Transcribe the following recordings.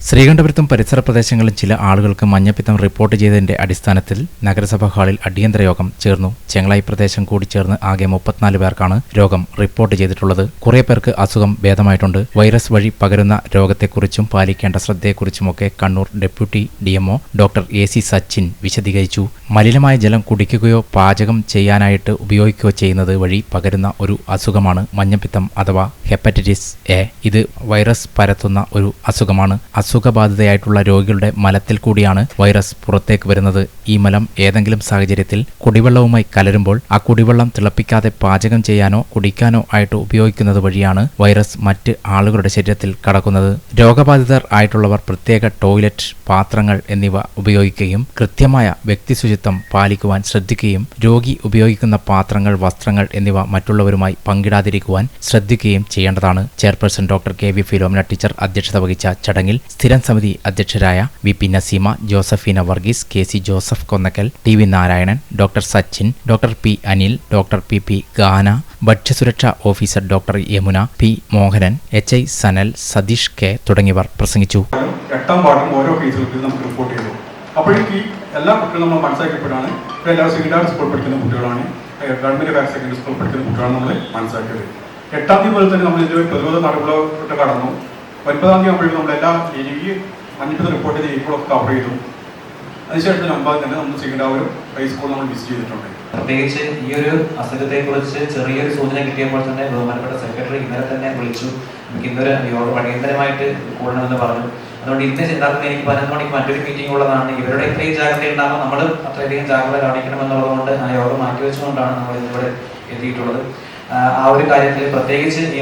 ശ്രീകണ്ഠപുരത്തും പരിസര പ്രദേശങ്ങളിലും ചില ആളുകൾക്ക് മഞ്ഞപ്പിത്തം റിപ്പോർട്ട് ചെയ്തതിന്റെ അടിസ്ഥാനത്തിൽ നഗരസഭാ ഹാളിൽ അടിയന്തര യോഗം ചേർന്നു. ചെങ്ങളായി പ്രദേശം കൂടി ചേർന്ന് ആകെ 34 പേർക്കാണ് രോഗം റിപ്പോർട്ട് ചെയ്തിട്ടുള്ളത്. കുറേ പേർക്ക് അസുഖം ഭേദമായിട്ടുണ്ട്. വൈറസ് വഴി പകരുന്ന രോഗത്തെക്കുറിച്ചും പാലിക്കേണ്ട ശ്രദ്ധയെക്കുറിച്ചുമൊക്കെ Kannur deputy DMO doctor AC Sachin വിശദീകരിച്ചു. മലിനമായ ജലം കുടിക്കുകയോ പാചകം ചെയ്യാനായിട്ട് ഉപയോഗിക്കുകയോ ചെയ്യുന്നത് വഴി പകരുന്ന ഒരു അസുഖമാണ് മഞ്ഞപ്പിത്തം അഥവാ ഹെപ്പറ്റൈറ്റിസ് A. ഇത് വൈറസ് പരത്തുന്ന ഒരു അസുഖമാണ്. അസുഖബാധിതയായിട്ടുള്ള രോഗികളുടെ മലത്തിൽ കൂടിയാണ് വൈറസ് പുറത്തേക്ക് വരുന്നത്. ഈ മലം ഏതെങ്കിലും സാഹചര്യത്തിൽ കുടിവെള്ളവുമായി കലരുമ്പോൾ ആ കുടിവെള്ളം തിളപ്പിക്കാതെ പാചകം ചെയ്യാനോ കുടിക്കാനോ ആയിട്ട് ഉപയോഗിക്കുന്നത് വഴിയാണ് വൈറസ് മറ്റ് ആളുകളുടെ ശരീരത്തിൽ കടക്കുന്നത്. രോഗബാധിതർ ആയിട്ടുള്ളവർ പ്രത്യേക ടോയ്ലറ്റ്, പാത്രങ്ങൾ എന്നിവ ഉപയോഗിക്കുകയും കൃത്യമായ വ്യക്തിശുചിത്വം പാലിക്കുവാൻ ശ്രദ്ധിക്കുകയും രോഗി ഉപയോഗിക്കുന്ന പാത്രങ്ങൾ, വസ്ത്രങ്ങൾ എന്നിവ മറ്റുള്ളവരുമായി പങ്കിടാതിരിക്കുവാൻ ശ്രദ്ധിക്കുകയും ചെയ്യേണ്ടതാണ്. Chairperson doctor KV Philomina teacher അധ്യക്ഷത വഹിച്ച ചടങ്ങിൽ സ്ഥിരം സമിതി അധ്യക്ഷരായ VP Naseema, Josephina Varghese, KC Joseph Konnakkal, TV Narayanan, doctor Sachin, doctor P Anil, doctor PP Gana, ഭക്ഷ്യസുരക്ഷാ officer doctor Yamuna, P Mohanan, HI Sanal, Satheesh K തുടങ്ങിയവർ പ്രസംഗിച്ചു. 8ാം വാർഡിൽ ഓരോ കേസുകൾക്ക് നമുക്ക് റിപ്പോർട്ട് ചെയ്തു. അപ്പോഴേക്ക് എല്ലാ കുട്ടികളും നമ്മൾ മനസ്സിലാക്കിയപ്പോഴാണ് എല്ലാവരും സെക്കൻഡറി സ്കൂൾ പഠിക്കുന്ന കുട്ടികളാണ്, ഗവൺമെന്റ് ഹയർ സെക്കൻഡറി സ്കൂൾ പഠിക്കുന്ന കുട്ടികളാണ് നമ്മൾ മനസ്സിലാക്കിയത്. 8ാം തീയതി മുതൽ തന്നെ നമ്മൾ ഇതിൽ പ്രതിരോധ നടപടികളോട്ട് കടന്നു. 9ാം തീയതി ആകുമ്പോഴേക്കും നമ്മളെല്ലാ ഈ മഞ്ഞപ്പിത്തം റിപ്പോർട്ട് ചെയ്ത ഏരിയകളൊക്കെ കവർ ചെയ്തു. അതിനുശേഷം 9 തന്നെ നമ്മൾ സെക്കൻഡറി ഹൈസ്കൂൾ നമ്മൾ വിസിറ്റ് ചെയ്തിട്ടുണ്ട്. പ്രത്യേകിച്ച് ഈ ഒരു അസുഖത്തെക്കുറിച്ച് ചെറിയൊരു സൂചന കിട്ടിയപ്പോൾ തന്നെ ബഹുമാനപ്പെട്ട സെക്രട്ടറി ഇന്നലെ തന്നെ വിളിച്ചു. നമുക്ക് ഇന്നൊരു യോഗം അടിയന്തരമായിട്ട് കൂടണമെന്ന് പറഞ്ഞു. അതുകൊണ്ട് ഇന്ന് യഥാർത്ഥത്തിൽ എനിക്ക് 11 മണിക്ക് മറ്റൊരു മീറ്റിംഗ് ഉള്ളതാണ്. ഇവരുടെ ഇത്രയും ജാഗ്രത ഉണ്ടാകുമ്പോൾ നമ്മൾ അത്രയധികം ജാഗ്രത കാണിക്കണമെന്നുള്ളതുകൊണ്ട് ആ യോഗം മാറ്റിവെച്ചുകൊണ്ടാണ് നമ്മൾ ഇന്നിവിടെ എത്തിയിട്ടുള്ളത്. ആ ഒരു കാര്യത്തിൽ പ്രത്യേകിച്ച് ഈ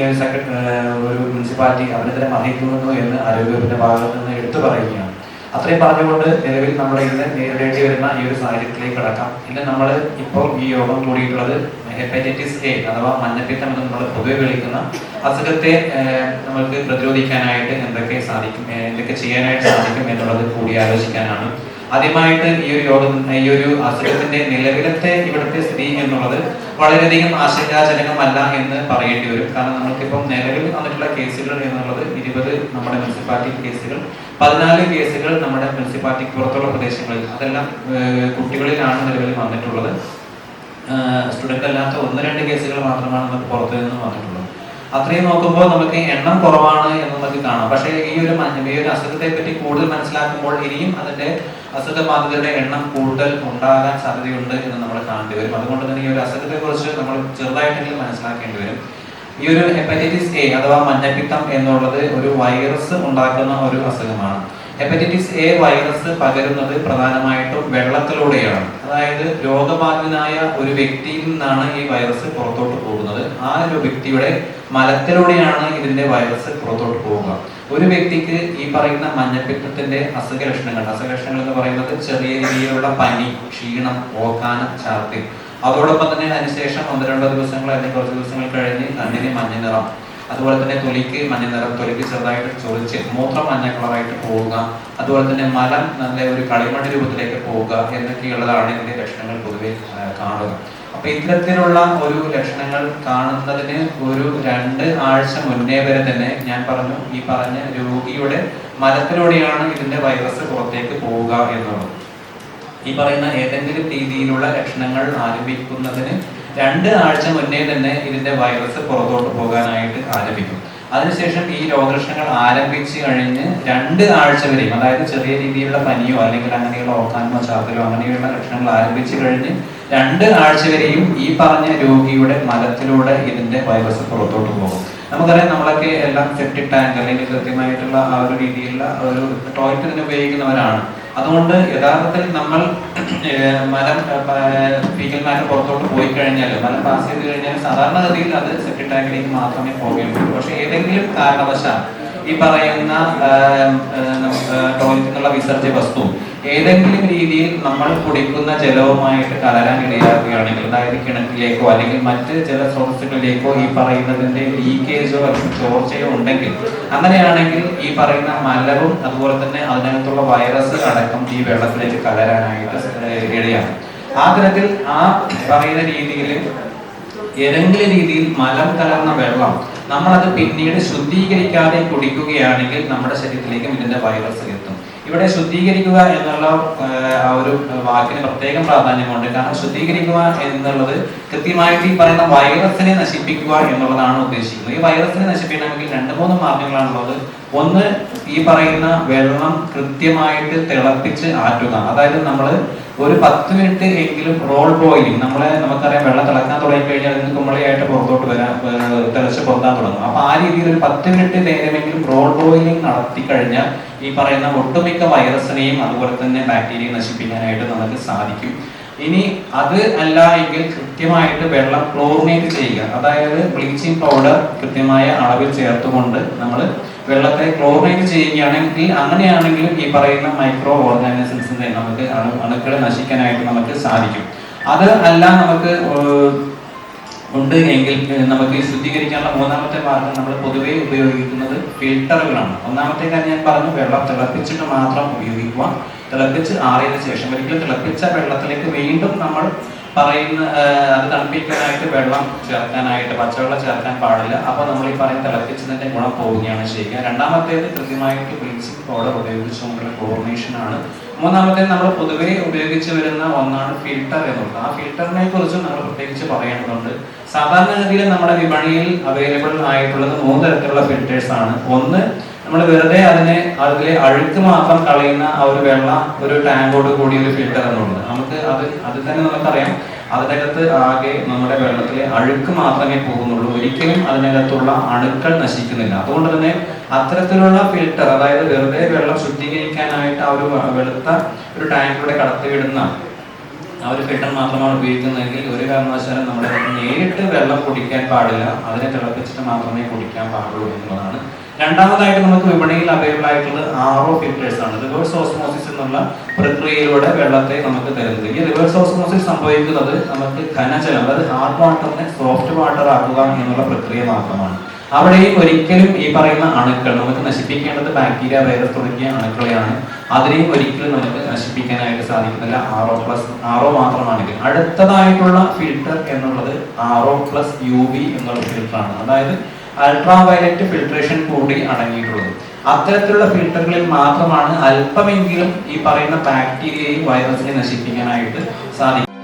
ഒരു മുനിസിപ്പാലിറ്റി അഭിനന്ദനം അർഹിക്കുന്നു എന്ന് ആരോഗ്യവകുപ്പിന്റെ ഭാഗത്ത് നിന്ന് എടുത്തു പറയുകയാണ്. അത്രയും പറഞ്ഞുകൊണ്ട് നിലവിൽ നമ്മൾ ഇന്ന് നേരിടേണ്ടി വരുന്ന ഈ ഒരു സാഹചര്യത്തിലേക്ക് കടക്കാം. ഇന്ന് നമ്മൾ ഇപ്പോൾ ഈ യോഗം കൂടിയിട്ടുള്ളത് ഹെപ്പറ്റൈറ്റിസ് A അഥവാ മഞ്ഞപ്പിത്തം എന്ന് നമ്മൾ പൊതുവെ വിളിക്കുന്ന അസുഖത്തെ നമുക്ക് പ്രതിരോധിക്കാനായിട്ട് എന്തൊക്കെ ചെയ്യാനായിട്ട് സാധിക്കും എന്നുള്ളത് കൂടി ആലോചിക്കാനാണ്. ആദ്യമായിട്ട് ഈ ഒരു അസുഖത്തിന്റെ നിലവിലത്തെ ഇവിടുത്തെ സ്ഥിതി എന്നുള്ളത് വളരെയധികം ആശങ്കാജനകമല്ല എന്ന് പറയേണ്ടി വരും. കാരണം നമുക്കിപ്പം നിലവിൽ വന്നിട്ടുള്ള കേസുകൾ എന്നുള്ളത് 20 നമ്മുടെ മുനിസിപ്പാലിറ്റി കേസുകൾ, 14 കേസുകൾ നമ്മുടെ മുനിസിപ്പാലിറ്റിക്ക് പുറത്തുള്ള പ്രദേശങ്ങളിൽ, അതെല്ലാം കുട്ടികളിലാണ് നിലവിൽ വന്നിട്ടുള്ളത്. സ്റ്റുഡന്റ് അല്ലാത്ത 1-2 കേസുകൾ മാത്രമാണ് നമുക്ക് പുറത്തു നിന്ന് വന്നിട്ടുള്ളത്. അത്രയും നോക്കുമ്പോൾ നമുക്ക് എണ്ണം കുറവാണ് എന്ന് നമുക്ക് കാണാം. പക്ഷേ ഈ ഒരു അസുഖത്തെ പറ്റി കൂടുതൽ മനസ്സിലാക്കുമ്പോൾ ഇനിയും അതിന്റെ അസുഖബാധിതരുടെ എണ്ണം കൂടുതൽ ഉണ്ടാകാൻ സാധ്യതയുണ്ട് എന്ന് നമ്മൾ കാണേണ്ടി വരും. അതുകൊണ്ട് തന്നെ ഈ ഒരു അസുഖത്തെ കുറിച്ച് നമ്മൾ ചെറുതായിട്ടെങ്കിലും മനസ്സിലാക്കേണ്ടി വരും. ഈ ഒരു ഹെപ്പറ്റൈറ്റിസ് A അഥവാ മഞ്ഞപ്പിത്തം എന്നുള്ളത് ഒരു വൈറസ് ഉണ്ടാക്കുന്ന ഒരു അസുഖമാണ്. ഹെപ്പറ്റൈറ്റിസ് A വൈറസ് പകരുന്നത് പ്രധാനമായിട്ടും വെള്ളത്തിലൂടെയാണ്. അതായത് രോഗബാധിതനായ ഒരു വ്യക്തിയിൽ നിന്നാണ് ഈ വൈറസ് പുറത്തോട്ട് പോകുന്നത്. ആ ഒരു വ്യക്തിയുടെ മലത്തിലൂടെയാണ് ഇതിന്റെ വൈറസ് പുറത്തോട്ട് പോവുക. ഒരു വ്യക്തിക്ക് ഈ പറയുന്ന മഞ്ഞപ്പിത്തത്തിന്റെ അസുഖ ലക്ഷണങ്ങൾ എന്ന് പറയുന്നത് ചെറിയ രീതിയിലുള്ള പനി, ക്ഷീണം, ഓക്കാനം, ഛർദ്ദി, അതോടൊപ്പം തന്നെ അതിനുശേഷം 1-2 ദിവസങ്ങൾ അല്ലെങ്കിൽ കുറച്ച് ദിവസങ്ങൾ കഴിഞ്ഞ് കണ്ണിന് മഞ്ഞ നിറം, അതുപോലെ തന്നെ തൊലിക്ക് മഞ്ഞ നിറം, തൊലിക്ക് ചെറുതായിട്ട് ചൊറിച്ച് മൂത്രം മഞ്ഞ കളറായിട്ട് പോവുക, അതുപോലെ തന്നെ മലം നല്ല ഒരു കളിമണ്ണ് രൂപത്തിലേക്ക് പോവുക എന്നൊക്കെയുള്ളതാണ് ഇതിന്റെ ലക്ഷണങ്ങൾ പൊതുവെ കാണുക. അപ്പൊ ഇത്തരത്തിലുള്ള ഒരു ലക്ഷണങ്ങൾ കാണുന്നതിന് ഒരു 2 ആഴ്ച മുന്നേ വരെ തന്നെ ഞാൻ പറഞ്ഞു, ഈ പറഞ്ഞ രോഗിയുടെ മലത്തിലൂടെയാണ് ഇതിന്റെ വൈറസ് പുറത്തേക്ക് പോവുക എന്നുള്ളത്. ഈ പറയുന്ന ഏതെങ്കിലും രീതിയിലുള്ള ലക്ഷണങ്ങൾ ആരംഭിക്കുന്നതിന് 2 ആഴ്ച മുന്നേ തന്നെ ഇതിന്റെ വൈറസ് പുറത്തോട്ട് പോകാനായിട്ട് ആരംഭിക്കും. അതിനുശേഷം ഈ രോഗലക്ഷണങ്ങൾ ആരംഭിച്ച് കഴിഞ്ഞ് 2 ആഴ്ച വരെയും, അതായത് ചെറിയ രീതിയിലുള്ള പനിയോ അല്ലെങ്കിൽ അങ്ങനെയുള്ള ഓക്കാനമോ ഛർദ്ദിലോ അങ്ങനെയുള്ള ലക്ഷണങ്ങൾ ആരംഭിച്ചു കഴിഞ്ഞ് 2 ആഴ്ച വരെയും ഈ പറഞ്ഞ രോഗിയുടെ മലത്തിലൂടെ ഇതിന്റെ വൈറസ് പുറത്തോട്ട് പോകും. നമുക്കറിയാം, നമ്മളൊക്കെ എല്ലാം സെപ്റ്റിക് ടാങ്ക് അല്ലെങ്കിൽ കൃത്യമായിട്ടുള്ള ആ ഒരു രീതിയിലുള്ള ഒരു ടോയ്ലറ്റ് തന്നെ ഉപയോഗിക്കുന്നവരാണ്. അതുകൊണ്ട് യഥാർത്ഥത്തിൽ നമ്മൾ ഫീക്കൽ മാറ്റർ പുറത്തോട്ട് പോയി കഴിഞ്ഞാൽ, മലം പാസ് ചെയ്ത് കഴിഞ്ഞാൽ സാധാരണഗതിയിൽ അത് സെപ്റ്റിക് ടാങ്കിലേക്ക് മാത്രമേ പോകേണ്ടൂ. പക്ഷെ ഏതെങ്കിലും കാരണവശാൽ ഈ പറയുന്ന ടോയ്ലറ്റിൽ നിന്നുള്ള വിസർജ്യ വസ്തു ഏതെങ്കിലും രീതിയിൽ നമ്മൾ കുടിക്കുന്ന ജലവുമായിട്ട് കലരാൻ ഇടയാക്കുകയാണെങ്കിൽ, അതായത് കിണറ്റിലേക്കോ അല്ലെങ്കിൽ മറ്റ് ജലസ്രോതസ്സുകളിലേക്കോ ഈ പറയുന്നതിന്റെ ലീക്കേജോ അല്ലെങ്കിൽ ചോർച്ചയോ ഉണ്ടെങ്കിൽ, അങ്ങനെയാണെങ്കിൽ ഈ പറയുന്ന മലവും അതുപോലെ തന്നെ അതിനകത്തുള്ള വൈറസ് അടക്കം ഈ വെള്ളത്തിലേക്ക് കലരാനായിട്ട് ഇടയാണ്. ആ തരത്തിൽ ആ പറയുന്ന രീതിയിൽ ഏതെങ്കിലും രീതിയിൽ മലം കലർന്ന വെള്ളം നമ്മളത് പിന്നീട് ശുദ്ധീകരിക്കാതെ കുടിക്കുകയാണെങ്കിൽ നമ്മുടെ ശരീരത്തിലേക്കും ഇതിന്റെ വൈറസ് എത്തും. ഇവിടെ ശുദ്ധീകരിക്കുക എന്നുള്ള ആ ഒരു വാക്കിന് പ്രത്യേകം പ്രാധാന്യമുണ്ട്. കാരണം ശുദ്ധീകരിക്കുക എന്നുള്ളത് കൃത്യമായിട്ട് ഈ പറയുന്ന വൈറസിനെ നശിപ്പിക്കുക എന്നുള്ളതാണ് ഉദ്ദേശിക്കുന്നത്. ഈ വൈറസിനെ നശിപ്പിക്കണമെങ്കിൽ 2-3 മാർഗങ്ങളാണുള്ളത്. ഒന്ന്, ഈ പറയുന്ന വെള്ളം കൃത്യമായിട്ട് തിളപ്പിച്ച് ആറ്റുക. അതായത് നമ്മൾ ഒരു 10 മിനിറ്റ് എങ്കിലും റോൾ ബോയിലിംഗ്, നമുക്കറിയാം വെള്ളം തിളക്കാൻ തുടങ്ങിക്കഴിഞ്ഞാൽ അതിന് കുമ്പളയായിട്ട് പുറത്തോട്ട് വരാൻ തിളച്ച് പൊന്താൻ തുടങ്ങും. അപ്പൊ ആ രീതിയിൽ ഒരു 10 മിനിറ്റ് നേരമെങ്കിലും റോൾ ബോയിലിംഗ് നടത്തി കഴിഞ്ഞാൽ ഈ പറയുന്ന ഒട്ടുമിക്ക വൈറസിനെയും അതുപോലെ തന്നെ ബാക്ടീരിയയെ നശിപ്പിക്കാനായിട്ട് നമുക്ക് സാധിക്കും. ഇനി അത് അല്ല എങ്കിൽ കൃത്യമായിട്ട് വെള്ളം ക്ലോറിനേറ്റ് ചെയ്യുക. അതായത് ബ്ലീച്ചിങ് പൗഡർ കൃത്യമായ അളവിൽ ചേർത്തുകൊണ്ട് നമ്മൾ വെള്ളത്തെ ക്ലോറിനേറ്റ് ചെയ്യുകയാണെങ്കിൽ, അങ്ങനെയാണെങ്കിലും ഈ പറയുന്ന മൈക്രോ ഓർഗാനിസംസിന്റെ നമുക്ക് അണുക്കളെ നശിക്കാനായിട്ട് നമുക്ക് സാധിക്കും. അത് അല്ല നമുക്ക് ഉണ്ട് എങ്കിൽ നമുക്ക് ശുദ്ധീകരിക്കാനുള്ള 3ാമത്തെ മാർഗം നമ്മൾ പൊതുവെ ഉപയോഗിക്കുന്നത് ഫിൽട്ടറുകളാണ്. 1ാമത്തെ കാര്യം ഞാൻ പറഞ്ഞു, വെള്ളം തിളപ്പിച്ചിട്ട് മാത്രം ഉപയോഗിക്കുക. തിളപ്പിച്ച് ആറിയതിനു ശേഷം ഒരിക്കലും തിളപ്പിച്ച വെള്ളത്തിലേക്ക് വീണ്ടും നമ്മൾ പറയുന്ന അത് തണുപ്പിക്കാനായിട്ട് വെള്ളം ചേർക്കാനായിട്ട് പച്ചവെള്ളം ചേർക്കാൻ പാടില്ല. അപ്പൊ നമ്മൾ ഈ പറയുന്ന തിളപ്പിച്ചതിന്റെ ഗുണം പോവുകയാണ് ചെയ്യുക. 2ാമത്തേത് കൃത്യമായിട്ട് ബ്ലീച്ചിങ് പൗഡർ ഉപയോഗിച്ചുകൊണ്ടുള്ള ക്ലോറിനേഷൻ ആണ്. 3ാമത്തേത് നമ്മൾ പൊതുവെ ഉപയോഗിച്ച് വരുന്ന ഒന്നാണ് ഫിൽട്ടർ എന്നുള്ളത്. ആ ഫിൽട്ടറിനെ കുറിച്ചും നമ്മൾ പ്രത്യേകിച്ച് പറയേണ്ടതുണ്ട്. സാധാരണഗതിയിൽ നമ്മുടെ വിപണിയിൽ അവൈലബിൾ ആയിട്ടുള്ളത് 3 തരത്തിലുള്ള ഫിൽറ്റേഴ്സ് ആണ്. ഒന്ന്, നമ്മൾ വെറുതെ അതിലെ അഴുക്ക് മാത്രം കളയുന്ന ആ ഒരു ഒരു ടാങ്കോട് കൂടി ഒരു ഫിൽറ്റർ എന്നുള്ളത്. നമുക്ക് അത് തന്നെ നമുക്കറിയാം, അതിനകത്ത് ആകെ നമ്മുടെ വെള്ളത്തിലെ അഴുക്ക് മാത്രമേ പോകുന്നുള്ളൂ, ഒരിക്കലും അതിനകത്തുള്ള അണുക്കൾ നശിക്കുന്നില്ല. അതുകൊണ്ട് തന്നെ അത്തരത്തിലുള്ള ഫിൽറ്റർ, അതായത് വെറുതെ വെള്ളം ശുദ്ധീകരിക്കാനായിട്ട് ആ ഒരു വെളുത്ത ഒരു ടാങ്കിലൂടെ കടത്തിവിടുന്ന ആ ഒരു ഫിൽറ്റർ മാത്രമാണ് ഉപയോഗിക്കുന്നതെങ്കിൽ ഒരു കാരണവശാലും നമ്മുടെ നേരിട്ട് വെള്ളം കുടിക്കാൻ പാടില്ല, അതിനെ തിളപ്പിച്ചിട്ട് മാത്രമേ കുടിക്കാൻ പാടുള്ളൂ എന്നുള്ളതാണ്. 2ാമതായിട്ട് നമുക്ക് വിപണിയിൽ അവൈലബിൾ ആയിട്ടുള്ളത് RO ഫിൽറ്റേഴ്സ് ആണ്. റിവേഴ്സ് ഓസ്മോസിസ് എന്നുള്ള പ്രക്രിയയിലൂടെ വെള്ളത്തെ നമുക്ക് തരുന്നത്. ഈ റിവേഴ്സ് ഓസ്മോസിസ് സംഭവിക്കുന്നത് നമുക്ക് ഘനജലം, അതായത് ഹാർഡ് വാട്ടറിനെ സോഫ്റ്റ് വാട്ടർ ആക്കുക എന്നുള്ള പ്രക്രിയ മാത്രമാണ്. അവിടെയും ഒരിക്കലും ഈ പറയുന്ന അണുക്കൾ നമുക്ക് നശിപ്പിക്കേണ്ടത് ബാക്ടീരിയ, വൈറസ് തുടങ്ങിയ അണുക്കളെയാണ്. അതിനെയും ഒരിക്കലും നമുക്ക് നശിപ്പിക്കാനായിട്ട് സാധിക്കുന്നില്ല RO മാത്രമാണെങ്കിൽ. അടുത്തതായിട്ടുള്ള ഫിൽറ്റർ എന്നുള്ളത് RO+UV എന്നുള്ള ഫിൽറ്ററാണ്. അതായത് അൾട്രാ വയലറ്റ് ഫിൽട്രേഷൻ കൂടി അടങ്ങിയിട്ടുള്ളത്. അത്തരത്തിലുള്ള ഫിൽറ്ററുകളിൽ മാത്രമാണ് അല്പമെങ്കിലും ഈ പറയുന്ന ബാക്ടീരിയയും വൈറസിനെ നശിപ്പിക്കാനായിട്ട് സാധിക്കും.